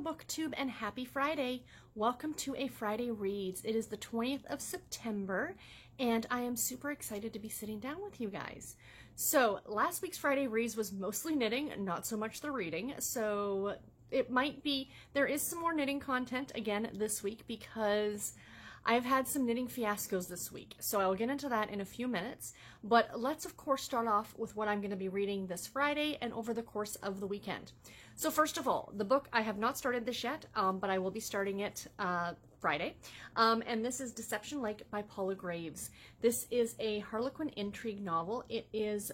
BookTube and happy Friday. Welcome to a Friday Reads. It is the 20th of September and I am super excited to be sitting down with you guys. So last week's Friday Reads was mostly knitting, not so much the reading. So it might be, there is some more knitting content again this week because I've had some knitting fiascos this week, so I'll get into that in a few minutes, but let's of course start off with what I'm going to be reading this Friday and over the course of the weekend. So first of all, the book, I have not started this yet, but I will be starting it Friday, and this is Deception Lake by Paula Graves. This is a Harlequin intrigue novel. It is,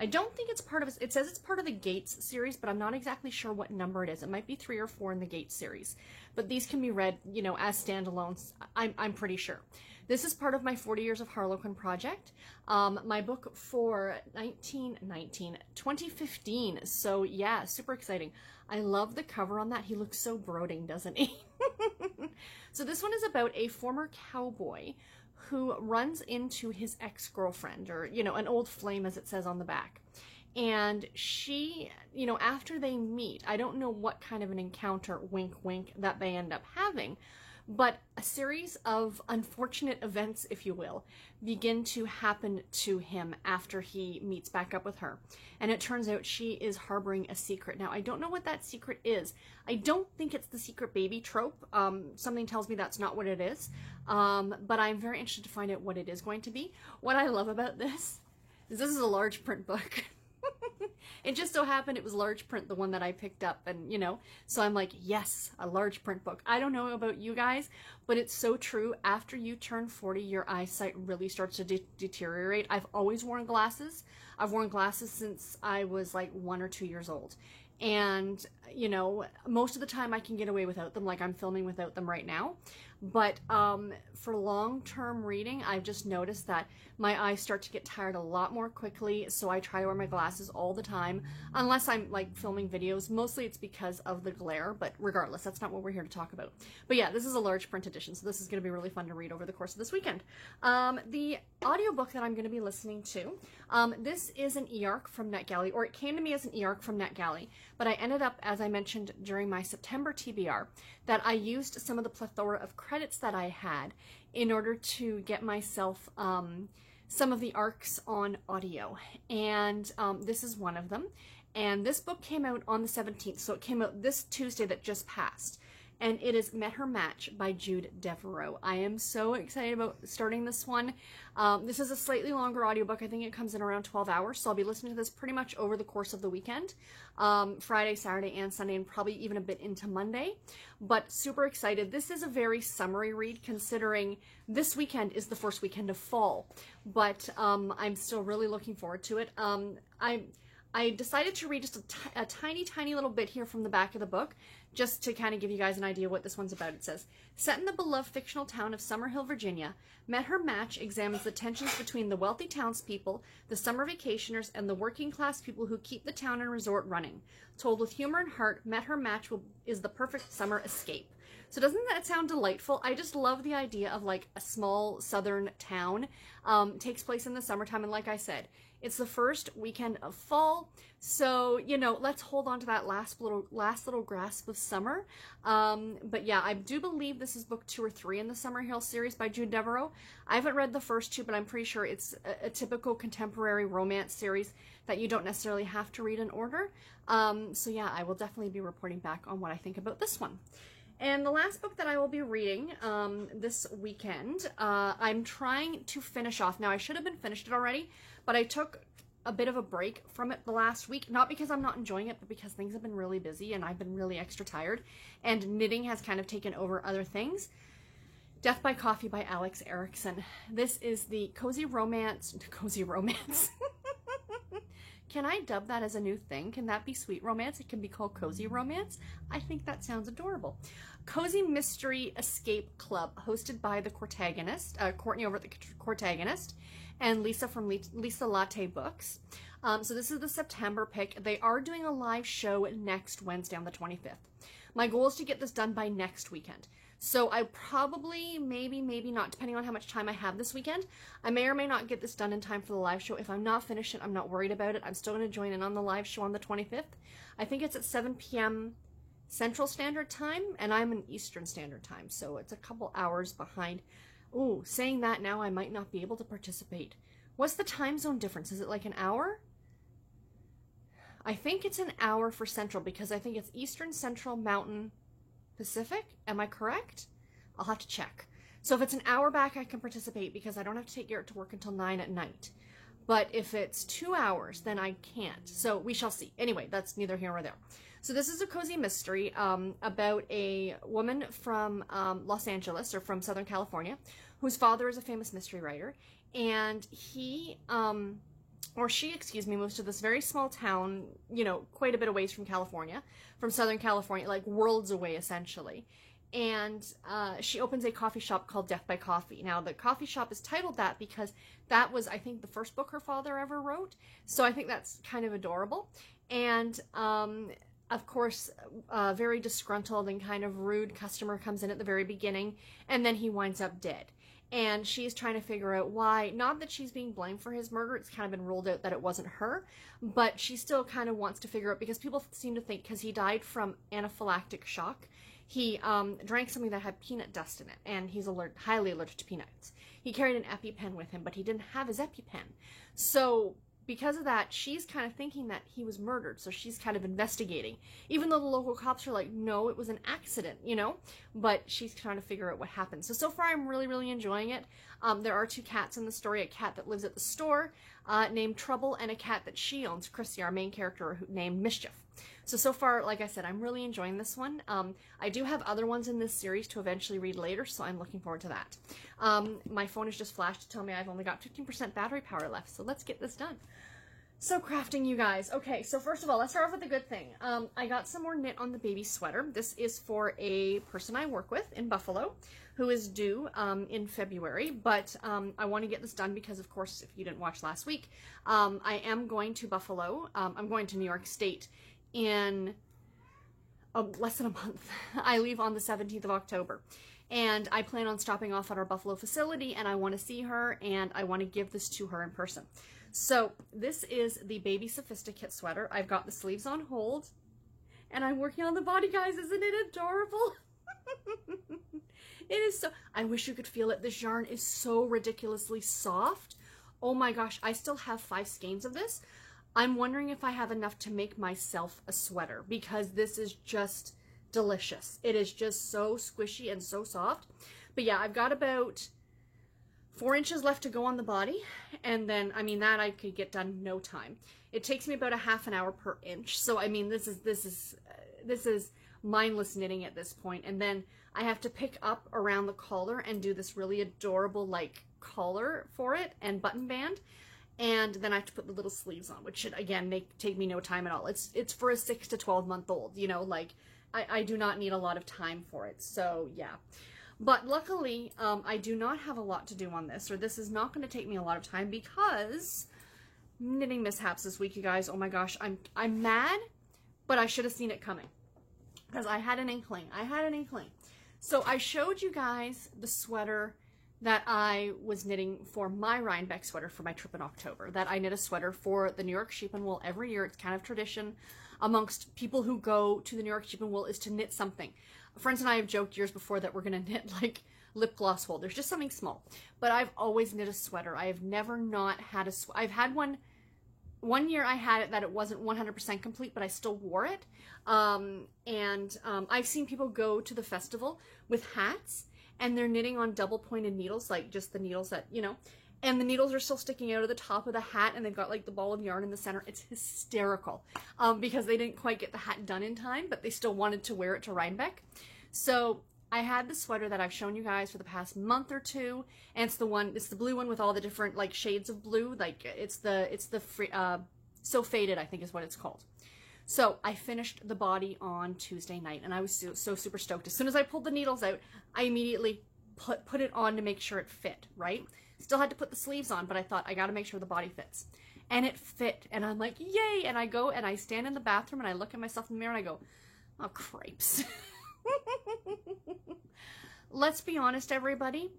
I don't think it's part of, it says it's part of the Gates series, but I'm not exactly sure what number it is. It might be 3 or 4 in the Gates series, but these can be read, you know, as standalones, I'm pretty sure. This is part of my 40 Years of Harlequin project, my book for 2015, so yeah, super exciting. I love the cover on that. He looks so brooding, doesn't he? So this one is about a former cowboy who runs into his ex-girlfriend, or, you know, an old flame as it says on the back. And she, you know, after they meet, I don't know what kind of an encounter, wink, wink, that they end up having, but a series of unfortunate events, if you will, begin to happen to him after he meets back up with her. And it turns out she is harboring a secret. Now, I don't know what that secret is. I don't think it's the secret baby trope. Something tells me that's not what it is. But I'm very interested to find out what it is going to be. What I love about this is a large print book. It just so happened it was large print, the one that I picked up, and you know, so I'm like, yes, a large print book. I don't know about you guys, but it's so true. After you turn 40, your eyesight really starts to deteriorate. I've always worn glasses. I've worn glasses since I was like 1 or 2 years old. And, you know, most of the time I can get away without them, like I'm filming without them right now. But for long-term reading, I've just noticed that my eyes start to get tired a lot more quickly, so I try to wear my glasses all the time, unless I'm like filming videos. Mostly it's because of the glare, but regardless, that's not what we're here to talk about. But yeah, this is a large print edition, so this is going to be really fun to read over the course of this weekend. The audiobook that I'm going to be listening to, this is an e-arc from NetGalley, or it came to me as an e-arc from NetGalley. But I ended up, as I mentioned during my September TBR, that I used some of the plethora of credits that I had in order to get myself some of the arcs on audio. And this is one of them. And this book came out on the 17th, so it came out this Tuesday that just passed. And it is Met Her Match by Jude Deveraux. I am so excited about starting this one. This is a slightly longer audiobook. I think it comes in around 12 hours, so I'll be listening to this pretty much over the course of the weekend. Friday, Saturday, and Sunday, and probably even a bit into Monday. But super excited. This is a very summery read, considering this weekend is the first weekend of fall. But I'm still really looking forward to it. I decided to read just a tiny, tiny little bit here from the back of the book, just to kind of give you guys an idea what this one's about. It says, set in the beloved fictional town of Summerhill, Virginia, Met Her Match examines the tensions between the wealthy townspeople, the summer vacationers, and the working class people who keep the town and resort running. Told with humor and heart, Met Her Match is the perfect summer escape. So doesn't that sound delightful? I just love the idea of like a small southern town. Takes place in the summertime, and like I said, it's the first weekend of fall, so, you know, let's hold on to that last little grasp of summer. But yeah, I do believe this is book 2 or 3 in the Summerhill series by Jude Deveraux. I haven't read the first 2, but I'm pretty sure it's a typical contemporary romance series that you don't necessarily have to read in order. So yeah, I will definitely be reporting back on what I think about this one. And the last book that I will be reading this weekend, I'm trying to finish off. Now, I should have been finished it already, but I took a bit of a break from it the last week, not because I'm not enjoying it, but because things have been really busy and I've been really extra tired, and knitting has kind of taken over other things. Death by Coffee by Alex Erickson. This is the cozy romance. Can I dub that as a new thing? Can that be sweet romance? It can be called cozy romance. I think that sounds adorable. Cozy Mystery Escape Club, hosted by the Cortagonist, Courtney over at the Cortagonist, and Lisa from Lisa Latte Books. So this is the September pick. They are doing a live show next Wednesday on the 25th. My goal is to get this done by next weekend. So I probably, maybe not, depending on how much time I have this weekend, I may or may not get this done in time for the live show. If I'm not finished it, I'm not worried about it. I'm still going to join in on the live show on the 25th. I think it's at 7 p.m. Central Standard Time, and I'm in Eastern Standard Time, so it's a couple hours behind. Ooh, saying that now, I might not be able to participate. What's the time zone difference? Is it like an hour? I think it's an hour for Central, because I think it's Eastern, Central, Mountain, Pacific. Am I correct? I'll have to check. So if it's an hour back, I can participate because I don't have to take Garrett to work until 9 at night. But if it's 2 hours, then I can't. So we shall see. Anyway, that's neither here nor there. So this is a cozy mystery about a woman from Los Angeles, or from Southern California, whose father is a famous mystery writer. And he, or she, excuse me, moves to this very small town, you know, quite a bit away from California, from Southern California, like worlds away, essentially. And she opens a coffee shop called Death by Coffee. Now, the coffee shop is titled that because that was, I think, the first book her father ever wrote. So I think that's kind of adorable. And, of course, a very disgruntled and kind of rude customer comes in at the very beginning, and then he winds up dead. And she's trying to figure out why. Not that she's being blamed for his murder. It's kind of been ruled out that it wasn't her. But she still kind of wants to figure out, because people seem to think, because he died from anaphylactic shock, he drank something that had peanut dust in it, and he's highly allergic to peanuts. He carried an EpiPen with him, but he didn't have his EpiPen. So because of that, she's kind of thinking that he was murdered, so she's kind of investigating. Even though the local cops are like, no, it was an accident, you know? But she's trying to figure out what happened. So far, I'm really, really enjoying it. There are 2 cats in the story, a cat that lives at the store named Trouble, and a cat that she owns, Chrissy, our main character, named Mischief. So far, like I said, I'm really enjoying this one. I do have other ones in this series to eventually read later, so I'm looking forward to that. My phone has just flashed to tell me I've only got 15% battery power left, so let's get this done. So crafting, you guys. Okay, so first of all, let's start off with the good thing. I got some more knit on the baby sweater. This is for a person I work with in Buffalo who is due in February, but I want to get this done because, of course, if you didn't watch last week, I am going to Buffalo. I'm going to New York State in less than a month. I leave on the 17th of October. And I plan on stopping off at our Buffalo facility, and I want to see her, and I want to give this to her in person. So this is the Baby Sophisticate sweater. I've got the sleeves on hold, and I'm working on the body, guys. Isn't it adorable? It is so... I wish you could feel it. This yarn is so ridiculously soft. Oh my gosh, I still have 5 skeins of this. I'm wondering if I have enough to make myself a sweater, because this is just delicious. It is just so squishy and so soft. But yeah, I've got about 4 inches left to go on the body, and then, I mean, that I could get done in no time. It takes me about a half an hour per inch, so I mean, this is mindless knitting at this point. And then I have to pick up around the collar and do this really adorable, like, collar for it and button band. And then I have to put the little sleeves on, which should, again, take me no time at all. It's for a 6 to 12 month old, you know, like, I do not need a lot of time for it, so yeah. But luckily, I do not have a lot to do on this, or this is not going to take me a lot of time, because knitting mishaps this week, you guys. Oh my gosh, I'm mad, but I should have seen it coming, because I had an inkling. So I showed you guys the sweater that I was knitting for my Rhinebeck sweater for my trip in October. That I knit a sweater for the New York Sheep and Wool every year. It's kind of tradition amongst people who go to the New York Sheep and Wool, is to knit something. Friends and I have joked years before that we're going to knit like lip gloss holders, just something small. But I've always knit a sweater. I have never not had a sweater. I've had one year I had it that it wasn't 100% complete, but I still wore it. I've seen people go to the festival with hats, and they're knitting on double-pointed needles, like just the needles that, you know, and the needles are still sticking out of the top of the hat, and they've got like the ball of yarn in the center. It's hysterical, because they didn't quite get the hat done in time, but they still wanted to wear it to Rhinebeck. So I had the sweater that I've shown you guys for the past month or two, and it's the blue one with all the different like shades of blue. Like it's the So Faded, I think is what it's called. So I finished the body on Tuesday night, and I was so super stoked. As soon as I pulled the needles out, I immediately put it on to make sure it fit, right? Still had to put the sleeves on, but I thought, I gotta make sure the body fits. And it fit, and I'm like, yay! And I go and I stand in the bathroom, and I look at myself in the mirror, and I go, oh, cripes. Let's be honest, everybody.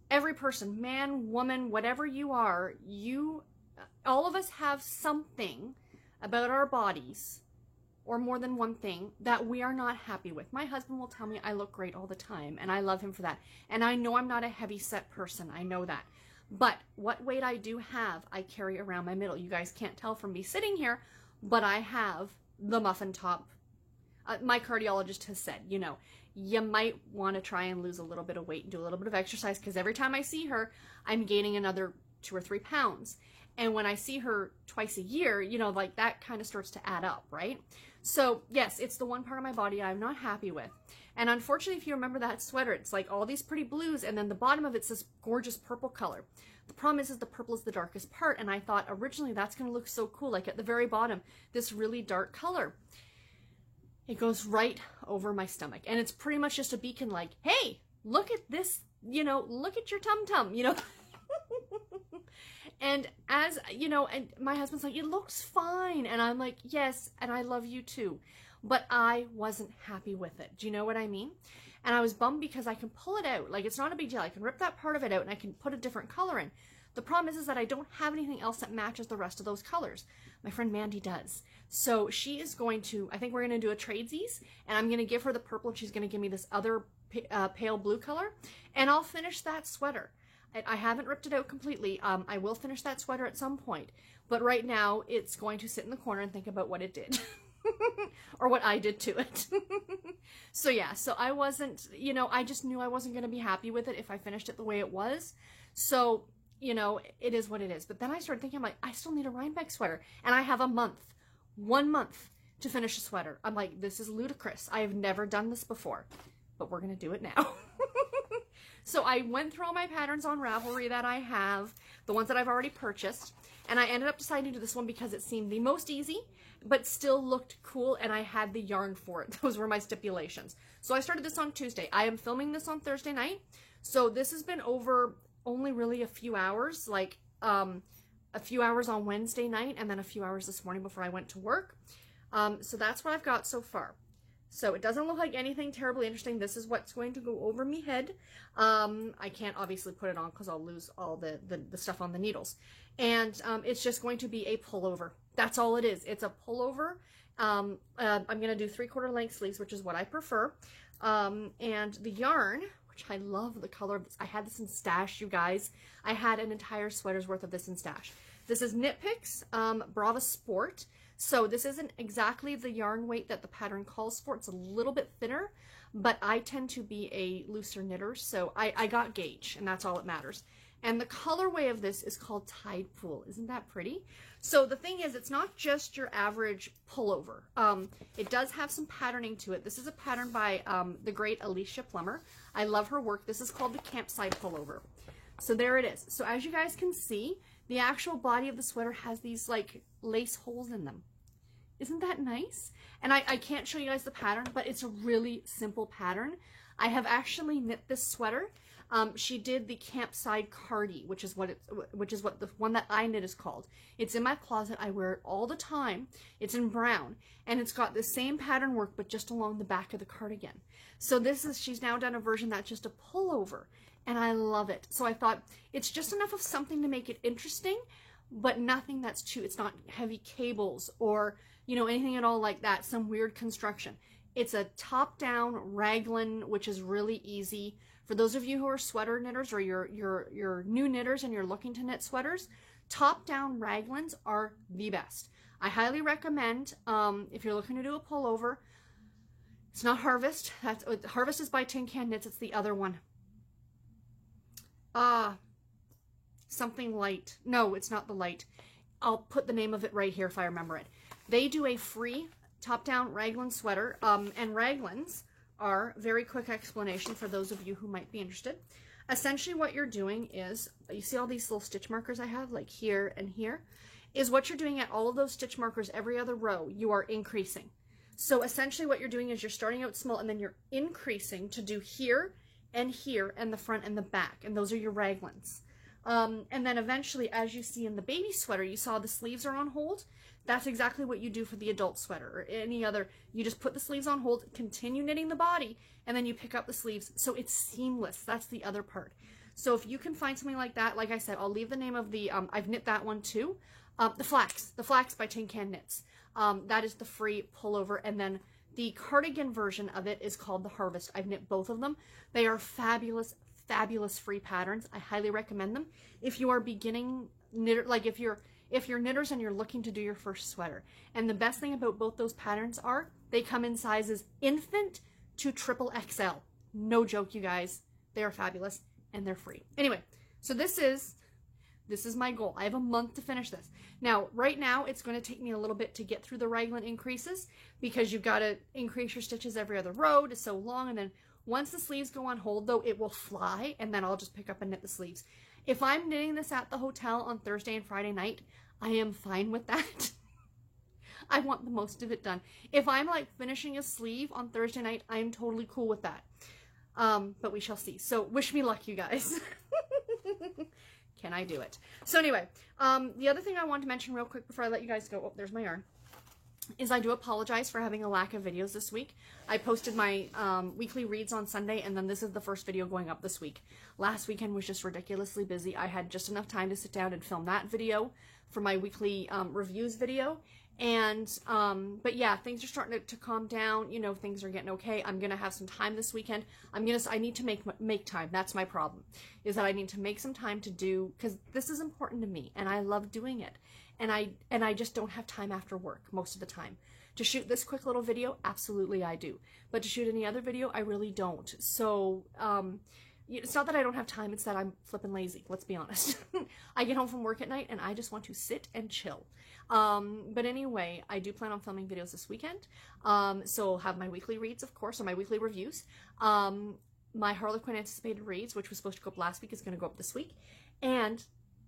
Every person, man, woman, whatever you are, all of us have something about our bodies or more than one thing that we are not happy with. My husband will tell me I look great all the time, and I love him for that. And I know I'm not a heavy set person. I know that. But what weight I do have, I carry around my middle. You guys can't tell from me sitting here, but I have the muffin top. My cardiologist has said, you know, you might want to try and lose a little bit of weight and do a little bit of exercise, because every time I see her, I'm gaining another 2 or 3 pounds. And when I see her twice a year, you know, like that kind of starts to add up, right? So yes, it's the one part of my body I'm not happy with. And unfortunately, if you remember that sweater, it's like all these pretty blues, and then the bottom of it's this gorgeous purple color. The problem is the purple is the darkest part, and I thought originally that's going to look so cool, like at the very bottom, this really dark color. It goes right over my stomach, and it's pretty much just a beacon like, hey, look at this, you know, look at your tum-tum, you know. And as, you know, and my husband's like, it looks fine. And I'm like, yes, and I love you too. But I wasn't happy with it. Do you know what I mean? And I was bummed because I can pull it out. Like, it's not a big deal. I can rip that part of it out and I can put a different color in. The problem is that I don't have anything else that matches the rest of those colors. My friend Mandy does. So she is going to, I think we're going to do a tradesies, and I'm going to give her the purple, and she's going to give me this other pale blue color, and I'll finish that sweater. I haven't ripped it out completely. I will finish that sweater at some point, but right now it's going to sit in the corner and think about what it did. Or what I did to it. So yeah, so I wasn't, you know, I just knew I wasn't going to be happy with it if I finished it the way it was. So, you know, it is what it is. But then I started thinking, I'm like, I still need a Rhinebeck sweater. And I have a month, 1 month to finish a sweater. I'm like, this is ludicrous. I have never done this before, but we're going to do it now. So I went through all my patterns on Ravelry that I have, the ones that I've already purchased, and I ended up deciding to do this one because it seemed the most easy, but still looked cool, and I had the yarn for it. Those were my stipulations. So I started this on Tuesday. I am filming this on Thursday night, so this has been over only really a few hours, like a few hours on Wednesday night, and then a few hours this morning before I went to work. So that's what I've got so far. So it doesn't look like anything terribly interesting. This is what's going to go over me head. I can't obviously put it on because I'll lose all the stuff on the needles. And it's just going to be a pullover. That's all it is. It's a pullover. I'm going to do 3/4 length sleeves, which is what I prefer. And the yarn, which I love the color of this. I had this in stash, you guys. I had an entire sweater's worth of this in stash. This is Knit Picks Brava Sport. So this isn't exactly the yarn weight that the pattern calls for. It's a little bit thinner, but I tend to be a looser knitter, so I got gauge, and that's all that matters. And the colorway of this is called Tide Pool. Isn't that pretty? So the thing is, it's not just your average pullover. It does have some patterning to it. This is a pattern by the great Alicia Plummer. I love her work. This is called the Campside Pullover. So there it is. So as you guys can see, the actual body of the sweater has these like lace holes in them. Isn't that nice? And I can't show you guys the pattern, but it's a really simple pattern. I have actually knit this sweater. She did the Campside Cardi, which is what the one that I knit is called. It's in my closet. I wear it all the time. It's in brown, and it's got the same pattern work, but just along the back of the cardigan. So she's now done a version that's just a pullover, and I love it. So I thought it's just enough of something to make it interesting, but nothing that's too, it's not heavy cables or, you know, anything at all like that, some weird construction. It's a top-down raglan, which is really easy. For those of you who are sweater knitters or you're new knitters and you're looking to knit sweaters, top-down raglans are the best. I highly recommend, if you're looking to do a pullover, it's not Harvest. Harvest is by Tin Can Knits. It's the other one. Something Light. No, it's not the Light. I'll put the name of it right here if I remember it. They do a free top-down raglan sweater, and raglans are, very quick explanation for those of you who might be interested. Essentially what you're doing is, you see all these little stitch markers I have, like here and here, is what you're doing at all of those stitch markers every other row, you are increasing. So essentially what you're doing is you're starting out small and then you're increasing to do here and the front and the back, and those are your raglans. And then eventually, as you see in the baby sweater, you saw the sleeves are on hold. That's exactly what you do for the adult sweater or any other. You just put the sleeves on hold, continue knitting the body, and then you pick up the sleeves. So it's seamless. That's the other part. So if you can find something like that, like I said, I'll leave the name of the, I've knit that one too. The Flax by Tin Can Knits. That is the free pullover, and then the cardigan version of it is called the Harvest. I've knit both of them. They are fabulous, fabulous free patterns. I highly recommend them. If you are beginning knitter, like if you're knitters and you're looking to do your first sweater. And the best thing about both those patterns are they come in sizes infant to triple XL. No joke, you guys. They are fabulous and they're free. Anyway, so this is my goal. I have a month to finish this. Now, right now, it's going to take me a little bit to get through the raglan increases because you've got to increase your stitches every other row. It's so long. And then once the sleeves go on hold, though, it will fly. And then I'll just pick up and knit the sleeves. If I'm knitting this at the hotel on Thursday and Friday night, I am fine with that. I want the most of it done. If I'm like finishing a sleeve on Thursday night, I'm totally cool with that. But we shall see. So wish me luck, you guys. Can I do it? So anyway, the other thing I want to mention real quick before I let you guys go, oh, there's my yarn, is I do apologize for having a lack of videos this week. I posted my weekly reads on Sunday, and then this is the first video going up this week. Last weekend was just ridiculously busy. I had just enough time to sit down and film that video for my weekly reviews video. And, but yeah, things are starting to calm down. You know, things are getting okay. I'm going to have some time this weekend. I need to make time. That's my problem, is that I need to make some time to do, because this is important to me and I love doing it. And I just don't have time after work most of the time. To shoot this quick little video, absolutely I do. But to shoot any other video, I really don't. So, it's not that I don't have time, it's that I'm flipping lazy, let's be honest. I get home from work at night and I just want to sit and chill. But anyway, I do plan on filming videos this weekend. So I'll have my weekly reads, of course, or my weekly reviews. My Harlequin Anticipated Reads, which was supposed to go up last week, is going to go up this week. And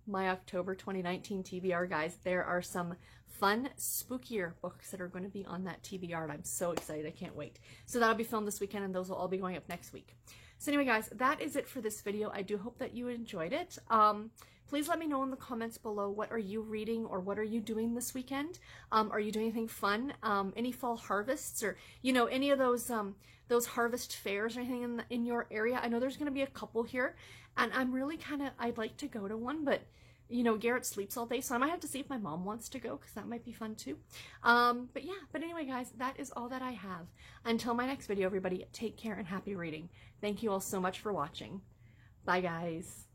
my October 2019 TBR, guys. There are some fun, spookier books that are going to be on that TBR, and I'm so excited. I can't wait. So that'll be filmed this weekend, and those will all be going up next week. So anyway, guys, that is it for this video. I do hope that you enjoyed it. Please let me know in the comments below, what are you reading or what are you doing this weekend? Are you doing anything fun? Any fall harvests, or, you know, any of those harvest fairs or anything in your area? I know there's going to be a couple here, and I'm really I'd like to go to one, but you know, Garrett sleeps all day, so I might have to see if my mom wants to go, because that might be fun too. But yeah, but anyway, guys, that is all that I have. Until my next video, everybody, take care and happy reading. Thank you all so much for watching. Bye, guys.